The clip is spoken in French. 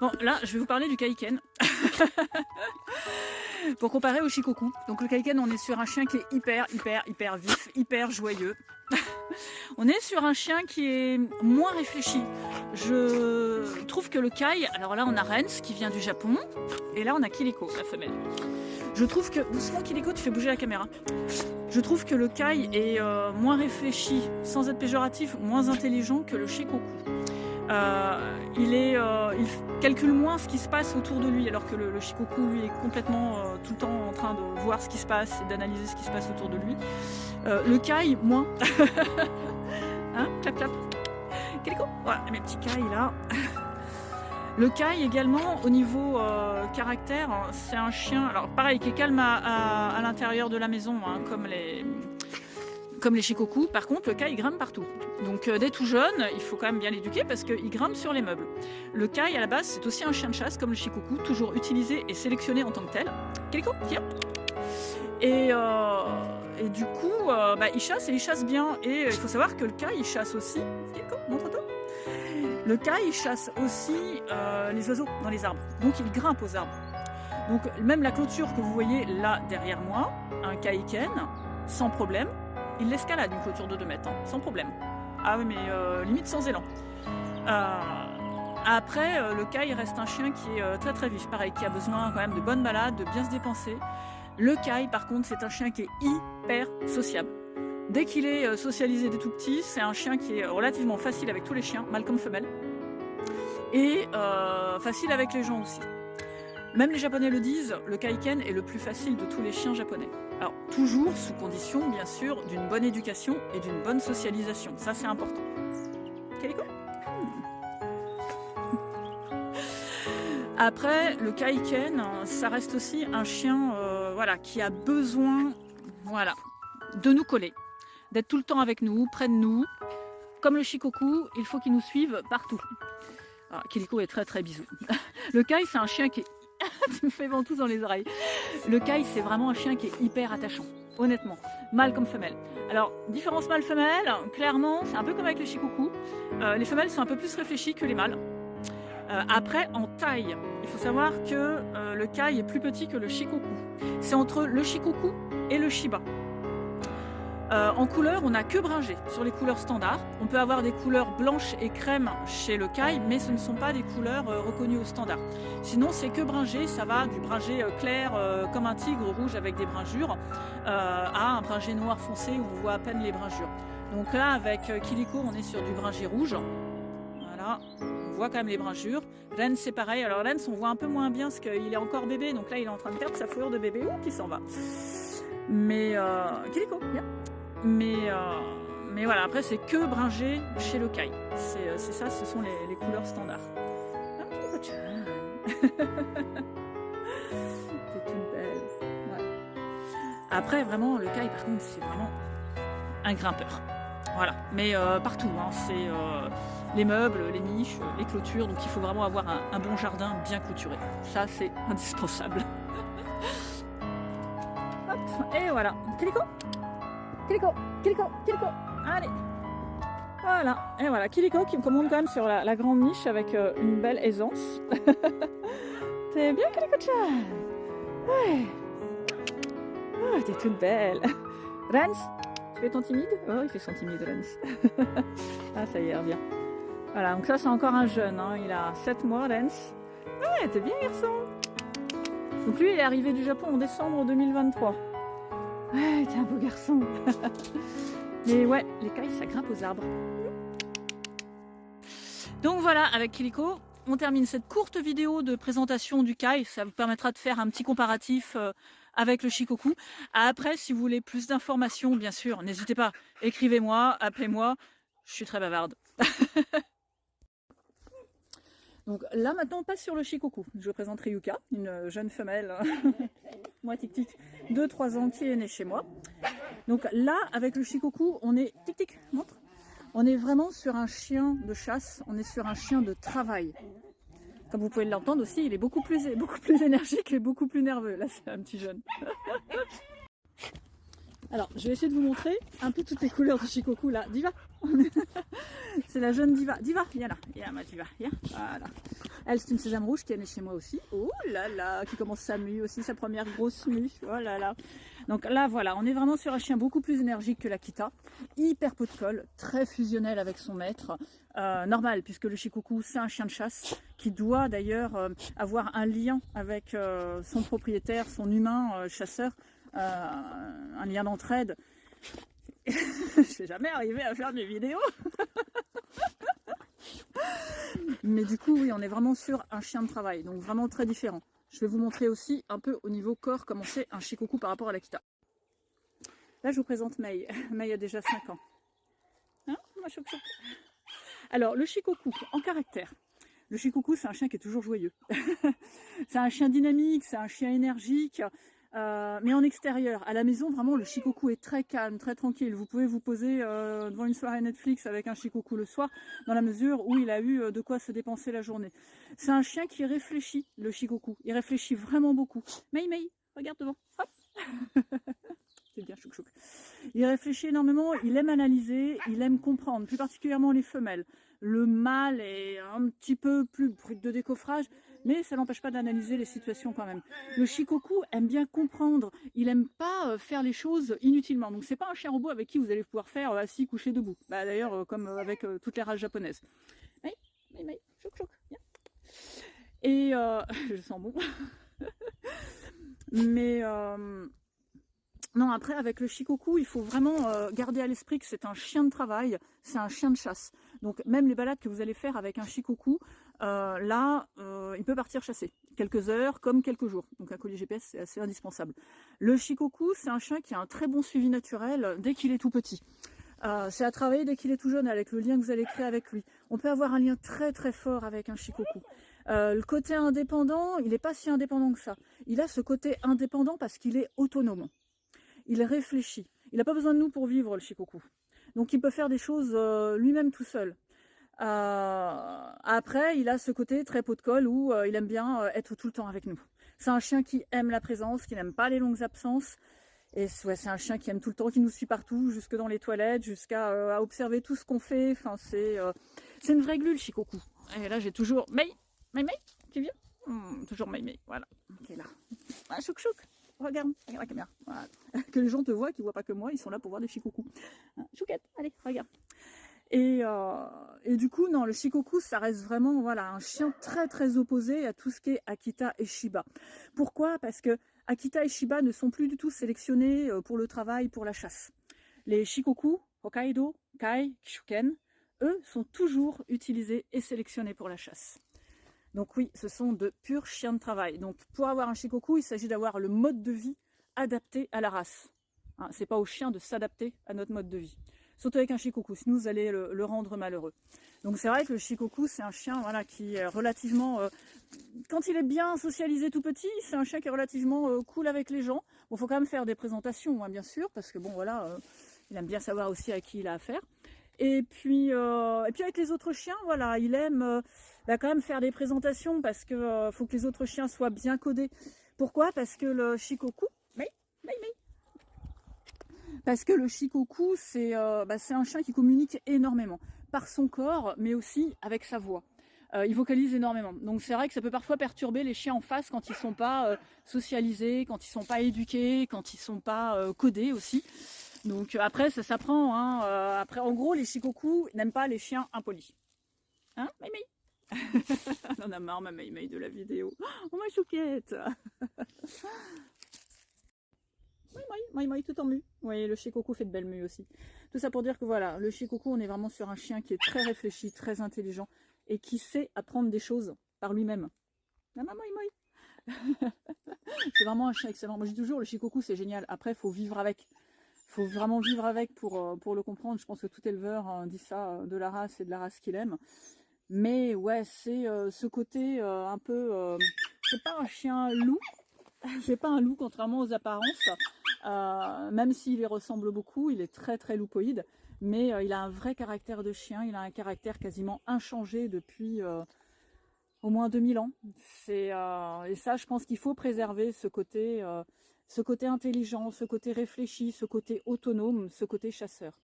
Bon, là, je vais vous parler du Kaiken. Pour comparer au Shikoku. Donc le Kaiken, on est sur un chien qui est hyper vif, hyper joyeux. On est sur un chien qui est moins réfléchi. Je trouve que le Kai, alors là on a Rens qui vient du Japon, et là on a Kiliko, la femelle. Je trouve que, doucement Kiliko, tu fais bouger la caméra. Je trouve que le Kai est moins réfléchi, sans être péjoratif, moins intelligent que le Shikoku. Il calcule moins ce qui se passe autour de lui, alors que le Shikoku lui est complètement tout le temps en train de voir ce qui se passe et d'analyser ce qui se passe autour de lui. Le Kai, moins. Hein, clap clap. Kiliko, voilà mes petits Kai là. Le Kai également au niveau caractère, c'est un chien, alors pareil, qui est calme à l'intérieur de la maison, hein, comme les Shikoku. Par contre, le Kai il grimpe partout. Donc dès tout jeune, il faut quand même bien l'éduquer parce qu'il grimpe sur les meubles. Le Kai à la base, c'est aussi un chien de chasse comme le Shikoku, toujours utilisé et sélectionné en tant que tel. Kiliko, viens. Et du coup, il chasse et il chasse bien. Et il faut savoir que le Kai il chasse aussi. Kiliko, montre-toi. Le Kai il chasse aussi les oiseaux dans les arbres. Donc il grimpe aux arbres. Donc même la clôture que vous voyez là derrière moi, un Kaiken, sans problème, il l'escalade une clôture de 2 mètres, hein, sans problème. Ah oui, mais limite sans élan. Après, le Kai reste un chien qui est très vif, pareil, qui a besoin quand même de bonnes balades, de bien se dépenser. Le Kai, par contre, c'est un chien qui est hyper sociable. Dès qu'il est socialisé dès tout petit, c'est un chien qui est relativement facile avec tous les chiens, mâle comme femelle, et facile avec les gens aussi. Même les Japonais le disent, le Kaiken est le plus facile de tous les chiens japonais. Alors, toujours sous condition, bien sûr, d'une bonne éducation et d'une bonne socialisation. Ça, c'est important. Kiliko ? Après, le Kaiken, ça reste aussi un chien qui a besoin de nous coller, d'être tout le temps avec nous, près de nous. Comme le Shikoku, il faut qu'il nous suive partout. Alors, Kiliko est très bisou. Le Kai, c'est un chien qui est... Tu me fais ventouse dans les oreilles. Le Kai, c'est vraiment un chien qui est hyper attachant, honnêtement. Mâle comme femelle. Alors, différence mâle-femelle, clairement, c'est un peu comme avec le Shikoku. Les femelles sont un peu plus réfléchies que les mâles. Après, en taille, il faut savoir que le Kai est plus petit que le Shikoku. C'est entre le Shikoku et le Shiba. En couleur, on n'a que bringé sur les couleurs standards. On peut avoir des couleurs blanches et crème chez le Kai, mais ce ne sont pas des couleurs reconnues au standard. Sinon, c'est que bringé, ça va du bringé clair comme un tigre rouge avec des bringures à un bringé noir foncé où on voit à peine les bringures. Donc là, avec Kiliko, on est sur du bringé rouge. Voilà, on voit quand même les bringures. Rens, c'est pareil. Alors Rens, on voit un peu moins bien parce qu'il est encore bébé, donc là, il est en train de perdre sa fourrure de bébé. Ouh, qui s'en va. Mais Kiliko, bien. Mais voilà, après c'est que bringé chez le Kai. C'est ça, ce sont les couleurs standards. Ah, Kiliko-chan. C'est une belle. Ouais. Après, vraiment, le Kai, par contre, c'est vraiment un grimpeur. Voilà, mais partout, hein, c'est les meubles, les niches, les clôtures, donc il faut vraiment avoir un bon jardin bien clôturé. Ça, c'est indispensable. Hop, et voilà. Kiliko. Kiliko, Kiliko, Kiliko, allez. Voilà, et voilà, Kiliko qui me commande quand même sur la grande niche avec une belle aisance. T'es bien, Kiliko-chan? Ouais. Oh, t'es toute belle. Rens, tu fais ton timide? Oh, il fait son timide, Rens. Ah, ça y est, revient. Voilà, donc ça, c'est encore un jeune, hein. Il a 7 mois, Rens. Ouais, t'es bien, garçon. Donc lui, il est arrivé du Japon en décembre 2023. Ouais, t'es un beau garçon. Mais ouais, les Kai, ça grimpe aux arbres. Donc voilà, avec Kiliko, on termine cette courte vidéo de présentation du Kai. Ça vous permettra de faire un petit comparatif avec le Shikoku. Après, si vous voulez plus d'informations, bien sûr, n'hésitez pas, écrivez-moi, appelez-moi. Je suis très bavarde. Donc là maintenant on passe sur le Shikoku. Je vous présente Ryuka, une jeune femelle, moi tic-tic, de 3 ans qui est née chez moi. Donc là avec le Shikoku on est, tic-tic, montre, on est vraiment sur un chien de chasse, on est sur un chien de travail. Comme vous pouvez l'entendre aussi, il est beaucoup plus énergique et beaucoup plus nerveux. Là c'est un petit jeune. Alors, je vais essayer de vous montrer un peu toutes les couleurs du Shikoku là. Diva. C'est la jeune Diva. Diva, viens là. Viens ma Diva, viens. Voilà. Elle, c'est une sésame rouge qui est née chez moi aussi. Oh là là, qui commence sa mue aussi, sa première grosse mue. Oh là là. Donc là, voilà, on est vraiment sur un chien beaucoup plus énergique que l'Akita. Hyper pot de colle, très fusionnel avec son maître. Normal, puisque le Shikoku, c'est un chien de chasse qui doit d'ailleurs avoir un lien avec son propriétaire, son humain chasseur. Un lien d'entraide. Je vais jamais arriver à faire des vidéos. Mais du coup, oui, on est vraiment sur un chien de travail, donc vraiment très différent. Je vais vous montrer aussi un peu au niveau corps comment c'est un Shikoku par rapport à l'Akita. Là, je vous présente Mei. Mei a déjà 5 ans. Hein, choc, choc. Alors, le Shikoku, en caractère. Le Shikoku, c'est un chien qui est toujours joyeux. C'est un chien dynamique, c'est un chien énergique. Mais en extérieur, à la maison, vraiment, le Shikoku est très calme, très tranquille. Vous pouvez vous poser devant une soirée Netflix avec un Shikoku le soir, dans la mesure où il a eu de quoi se dépenser la journée. C'est un chien qui réfléchit, le Shikoku. Il réfléchit vraiment beaucoup. Mei, regarde devant. Hop. C'est bien, chouk chouk. Il réfléchit énormément, il aime analyser, il aime comprendre, plus particulièrement les femelles. Le mâle est un petit peu plus brut de décoffrage, mais ça n'empêche pas d'analyser les situations quand même. Le Shikoku aime bien comprendre, il aime pas faire les choses inutilement. Donc c'est pas un chien robot avec qui vous allez pouvoir faire assis, couché, debout. Bah, d'ailleurs, comme avec toutes les races japonaises. Mei, chouk chouk, viens. Et je sens bon. Mais non, après, avec le Shikoku, il faut vraiment garder à l'esprit que c'est un chien de travail, c'est un chien de chasse. Donc, même les balades que vous allez faire avec un Shikoku, il peut partir chasser. Quelques heures, comme quelques jours. Donc, un collier GPS, c'est assez indispensable. Le Shikoku, c'est un chien qui a un très bon suivi naturel dès qu'il est tout petit. C'est à travailler dès qu'il est tout jeune, avec le lien que vous allez créer avec lui. On peut avoir un lien très très fort avec un Shikoku. Le côté indépendant, il n'est pas si indépendant que ça. Il a ce côté indépendant parce qu'il est autonome. Il réfléchit. Il n'a pas besoin de nous pour vivre, le Shikoku. Donc il peut faire des choses lui-même tout seul. Après, il a ce côté très pot de colle où il aime bien être tout le temps avec nous. C'est un chien qui aime la présence, qui n'aime pas les longues absences. Et ouais, c'est un chien qui aime tout le temps, qui nous suit partout, jusque dans les toilettes, jusqu'à observer tout ce qu'on fait. Enfin, c'est une vraie glu, le Shikoku. Et là, j'ai toujours Mei, tu viens toujours Mei, voilà, qui est là. Ah, chouk chouk. Regarde la caméra. Voilà. Que les gens te voient, qu'ils ne voient pas que moi, ils sont là pour voir des Shikoku. Chouquette, allez, regarde. Et du coup, non, le Shikoku, ça reste vraiment un chien très très opposé à tout ce qui est Akita et Shiba. Pourquoi? Parce que Akita et Shiba ne sont plus du tout sélectionnés pour le travail, pour la chasse. Les Shikoku, Hokkaido, Kai, Kishuken, eux, sont toujours utilisés et sélectionnés pour la chasse. Donc oui, ce sont de purs chiens de travail. Donc pour avoir un Shikoku, il s'agit d'avoir le mode de vie adapté à la race. Hein, c'est pas au chien de s'adapter à notre mode de vie. Surtout avec un Shikoku, sinon vous allez le rendre malheureux. Donc c'est vrai que le Shikoku, c'est un chien qui est relativement... quand il est bien socialisé tout petit, c'est un chien qui est relativement cool avec les gens. Bon, faut quand même faire des présentations, hein, bien sûr, parce que bon, il aime bien savoir aussi à qui il a affaire. Et puis avec les autres chiens, il aime quand même faire des présentations parce que faut que les autres chiens soient bien codés. Pourquoi? Parce que le Shikoku, parce que le Shikoku, c'est un chien qui communique énormément par son corps, mais aussi avec sa voix. Il vocalise énormément. Donc c'est vrai que ça peut parfois perturber les chiens en face quand ils ne sont pas socialisés, quand ils ne sont pas éduqués, quand ils ne sont pas codés aussi. Donc après, ça s'apprend. Hein. Après, en gros, les Shikoku n'aiment pas les chiens impolis. Hein, Mei? On en a marre, ma Mei de la vidéo. Oh, ma chouquette. Mei, tout en mue. Oui, le Shikoku fait de belles mues aussi. Tout ça pour dire que le Shikoku, on est vraiment sur un chien qui est très réfléchi, très intelligent et qui sait apprendre des choses par lui-même. Maman, Mei. C'est vraiment un chien excellent. Moi, je dis toujours, le Shikoku, c'est génial. Après, il faut vivre avec. Il faut vraiment vivre avec pour le comprendre. Je pense que tout éleveur dit ça de la race et de la race qu'il aime. Mais ouais, c'est ce côté un peu... c'est pas un chien loup. C'est pas un loup, contrairement aux apparences. Même s'il y ressemble beaucoup, il est très très loupoïde. Mais il a un vrai caractère de chien. Il a un caractère quasiment inchangé depuis au moins 2000 ans. Et ça, je pense qu'il faut préserver ce côté intelligent, ce côté réfléchi, ce côté autonome, ce côté chasseur.